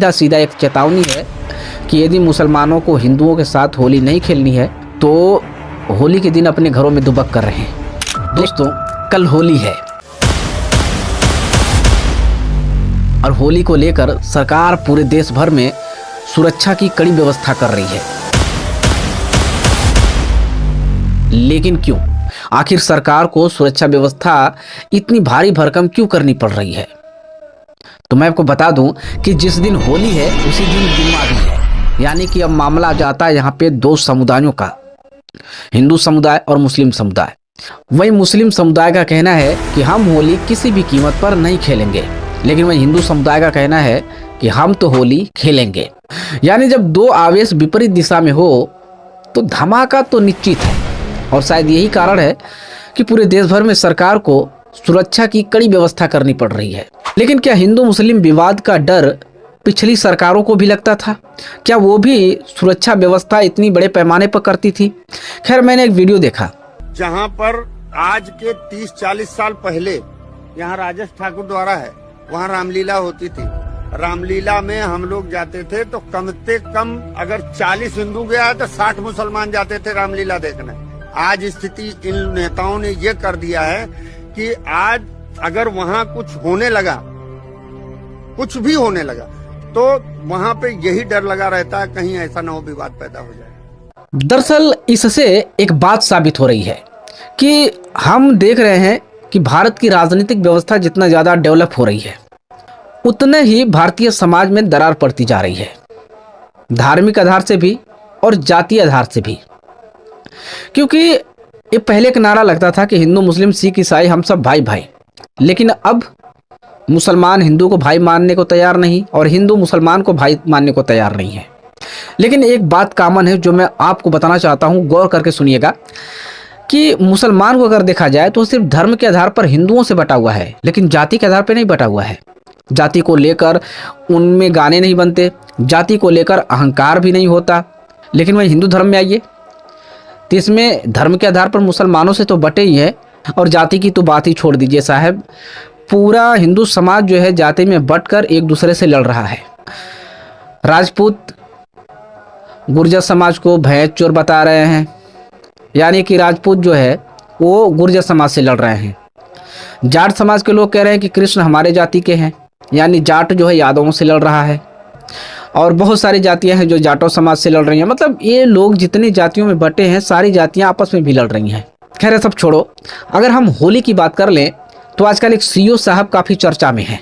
सीधा सीधा एक चेतावनी है कि यदि मुसलमानों को हिंदुओं के साथ होली नहीं खेलनी है तो होली के दिन अपने घरों में दुबक कर रहे हैं। दोस्तों, कल होली है और होली को लेकर सरकार पूरे देश भर में सुरक्षा की कड़ी व्यवस्था कर रही है। लेकिन क्यों? आखिर सरकार को सुरक्षा व्यवस्था इतनी भारी भरकम क्यों करनी पड़ रही है? तो मैं आपको बता दूं कि जिस दिन होली है उसी दिन जुम्मा भी है। यानी कि अब मामला जाता है यहाँ पे दो समुदायों का, हिंदू समुदाय और मुस्लिम समुदाय। वही मुस्लिम समुदाय का कहना है कि हम होली किसी भी कीमत पर नहीं खेलेंगे, लेकिन वही हिंदू समुदाय का कहना है कि हम तो होली खेलेंगे। यानी जब दो आवेश विपरीत दिशा में हो तो धमाका तो निश्चित है। और शायद यही कारण है कि पूरे देश भर में सरकार को सुरक्षा की कड़ी व्यवस्था करनी पड़ रही है। लेकिन क्या हिंदू मुस्लिम विवाद का डर पिछली सरकारों को भी लगता था? क्या वो भी सुरक्षा व्यवस्था इतनी बड़े पैमाने पर करती थी? खैर, मैंने एक वीडियो देखा जहां पर आज के 30-40 साल पहले यहाँ राजेश ठाकुर द्वारा है, वहाँ रामलीला होती थी। रामलीला में हम लोग जाते थे तो कम से कम अगर 40 हिंदू गया तो 60 मुसलमान जाते थे रामलीला देखने। आज स्थिति इन नेताओं ने ये कर दिया है कि आज अगर वहाँ कुछ होने लगा, कुछ भी होने लगा, तो वहाँ पे यही डर लगा रहता है कहीं ऐसा ना हो विवाद पैदा हो जाए। दरअसल इससे एक बात साबित हो रही है कि हम देख रहे हैं कि भारत की राजनीतिक व्यवस्था जितना ज्यादा डेवलप हो रही है उतने ही भारतीय समाज में दरार पड़ती जा रही है, धार्मिक आधार से भी और जातीय आधार से भी। क्योंकि ये पहले एक नारा लगता था कि हिंदू मुस्लिम सिख ईसाई हम सब भाई भाई, लेकिन अब मुसलमान हिंदू को भाई मानने को तैयार नहीं और हिंदू मुसलमान को भाई मानने को तैयार नहीं है। लेकिन एक बात कॉमन है जो मैं आपको बताना चाहता हूँ, गौर करके सुनिएगा कि मुसलमान को अगर देखा जाए तो सिर्फ धर्म के आधार पर हिंदुओं से बटा हुआ है, लेकिन जाति के आधार पर नहीं बटा हुआ है। जाति को लेकर उनमें गाने नहीं बनते, जाति को लेकर अहंकार भी नहीं होता। लेकिन वही हिंदू धर्म में आइए तो इसमें धर्म के आधार पर मुसलमानों से तो बटे ही है, और जाति की तो बात ही छोड़ दीजिए साहब। पूरा हिंदू समाज जो है जाति में बंटकर एक दूसरे से लड़ रहा है। राजपूत गुर्जर समाज को भैंस चोर बता रहे हैं, यानी कि राजपूत जो है वो गुर्जर समाज से लड़ रहे हैं। जाट समाज के लोग कह रहे हैं कि कृष्ण हमारे जाति के हैं, यानी जाट जो है यादवों से लड़ रहा है। और बहुत सारी जातियां हैं जो जाटों समाज से लड़ रही हैं। मतलब ये लोग जितनी जातियों में बटे हैं सारी जातियां आपस में भी लड़ रही हैं। खैर, सब छोड़ो, अगर हम होली की बात कर लें तो आजकल एक सीईओ साहब काफ़ी चर्चा में हैं,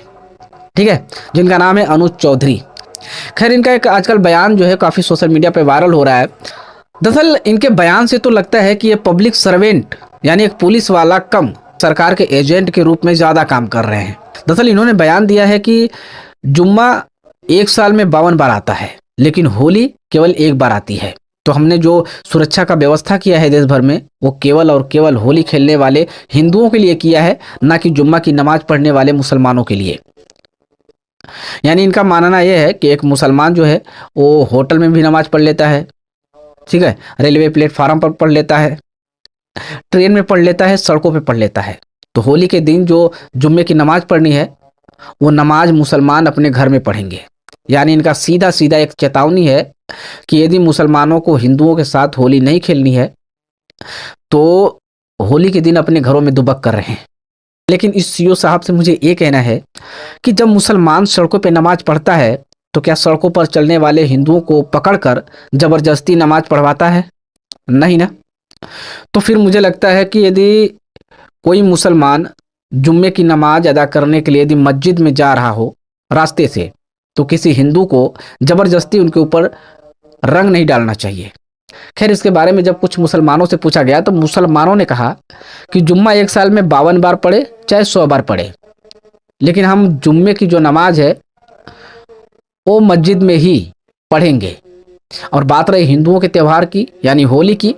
ठीक है, जिनका नाम है अनुज चौधरी। खैर, इनका एक आजकल बयान जो है काफ़ी सोशल मीडिया पे वायरल हो रहा है। दरअसल इनके बयान से तो लगता है कि ये पब्लिक सर्वेंट यानी एक पुलिस वाला कम सरकार के एजेंट के रूप में ज़्यादा काम कर रहे हैं। दरअसल इन्होंने बयान दिया है कि जुम्मा एक साल में 52 बार आता है, लेकिन होली केवल एक बार आती है। तो हमने जो सुरक्षा का व्यवस्था किया है देश भर में, वो केवल और केवल होली खेलने वाले हिंदुओं के लिए किया है, ना कि जुम्मा की नमाज पढ़ने वाले मुसलमानों के लिए। यानी इनका मानना यह है कि एक मुसलमान जो है वो होटल में भी नमाज पढ़ लेता है, ठीक है, रेलवे प्लेटफार्म पर पढ़ लेता है, ट्रेन में पढ़ लेता है, सड़कों पर पढ़ लेता है। तो होली के दिन जो जुम्मे की नमाज पढ़नी है वो नमाज मुसलमान अपने घर में पढ़ेंगे। यानी इनका सीधा सीधा एक चेतावनी है कि यदि मुसलमानों को हिंदुओं के साथ होली नहीं खेलनी है तो होली के दिन अपने घरों में दुबक कर रहे हैं। लेकिन इस सीईओ साहब से मुझे ये कहना है कि जब मुसलमान सड़कों पे नमाज पढ़ता है तो क्या सड़कों पर चलने वाले हिंदुओं को पकड़कर जबरदस्ती नमाज पढ़वाता है? नहीं ना। तो फिर मुझे लगता है कि यदि कोई मुसलमान जुम्मे की नमाज अदा करने के लिए यदि मस्जिद में जा रहा हो रास्ते से, तो किसी हिंदू को जबरदस्ती उनके ऊपर रंग नहीं डालना चाहिए। खैर, इसके बारे में जब कुछ मुसलमानों से पूछा गया तो मुसलमानों ने कहा कि जुम्मा एक साल में 52 बार पढ़े चाहे 100 बार पढ़े, लेकिन हम जुम्मे की जो नमाज है वो मस्जिद में ही पढ़ेंगे। और बात रही हिंदुओं के त्यौहार की यानी होली की,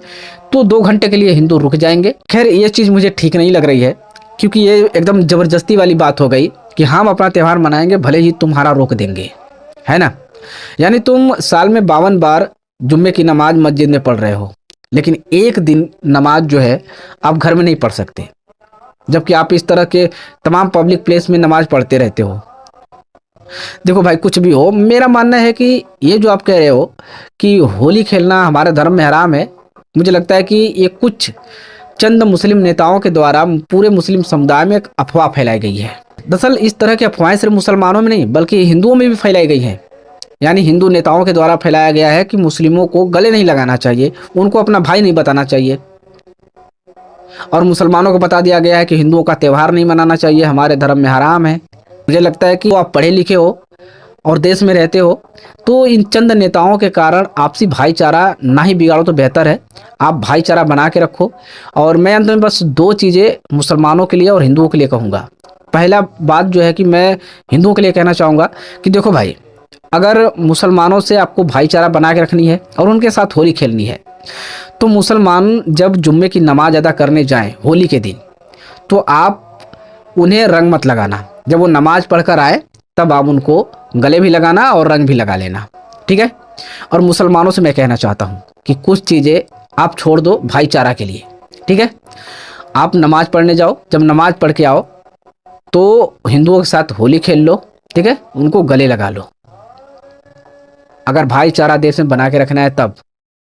तो 2 घंटे के लिए हिंदू रुक जाएंगे। खैर, ये चीज़ मुझे ठीक नहीं लग रही है, क्योंकि ये एकदम जबरदस्ती वाली बात हो गई कि हम अपना त्यौहार मनाएंगे भले ही तुम्हारा रोक देंगे, है ना। यानी तुम साल में 52 बार जुम्मे की नमाज मस्जिद में पढ़ रहे हो, लेकिन एक दिन नमाज जो है आप घर में नहीं पढ़ सकते, जबकि आप इस तरह के तमाम पब्लिक प्लेस में नमाज पढ़ते रहते हो। देखो भाई, कुछ भी हो, मेरा मानना है कि ये जो आप कह रहे हो कि होली खेलना हमारे धर्म में हराम है, मुझे लगता है कि ये कुछ चंद मुस्लिम नेताओं के द्वारा पूरे मुस्लिम समुदाय में एक अफवाह फैलाई गई है। दरअसल इस तरह की अफवाहें सिर्फ मुसलमानों में नहीं बल्कि हिंदुओं में भी फैलाई गई हैं। यानी हिंदू नेताओं के द्वारा फैलाया गया है कि मुस्लिमों को गले नहीं लगाना चाहिए, उनको अपना भाई नहीं बताना चाहिए, और मुसलमानों को बता दिया गया है कि हिंदुओं का त्यौहार नहीं मनाना चाहिए, हमारे धर्म में हराम है। मुझे लगता है कि आप पढ़े लिखे हो और देश में रहते हो, तो इन चंद नेताओं के कारण आपसी भाईचारा ना ही बिगाड़ो तो बेहतर है। आप भाईचारा बना के रखो। और मैं अंत में बस दो चीज़ें मुसलमानों के लिए और हिंदुओं के लिए कहूँगा। पहला बात जो है कि मैं हिंदुओं के लिए कहना चाहूँगा कि देखो भाई, अगर मुसलमानों से आपको भाईचारा बना के रखनी है और उनके साथ होली खेलनी है, तो मुसलमान जब जुम्मे की नमाज अदा करने जाएं होली के दिन, तो आप उन्हें रंग मत लगाना। जब वो नमाज पढ़कर आए तब आप उनको गले भी लगाना और रंग भी लगा लेना, ठीक है। और मुसलमानों से मैं कहना चाहता हूँ कि कुछ चीज़ें आप छोड़ दो भाईचारा के लिए, ठीक है। आप नमाज पढ़ने जाओ, जब नमाज पढ़ के आओ तो हिंदुओं के साथ होली खेल लो, ठीक है, उनको गले लगा लो। अगर भाईचारा देश में बना के रखना है तब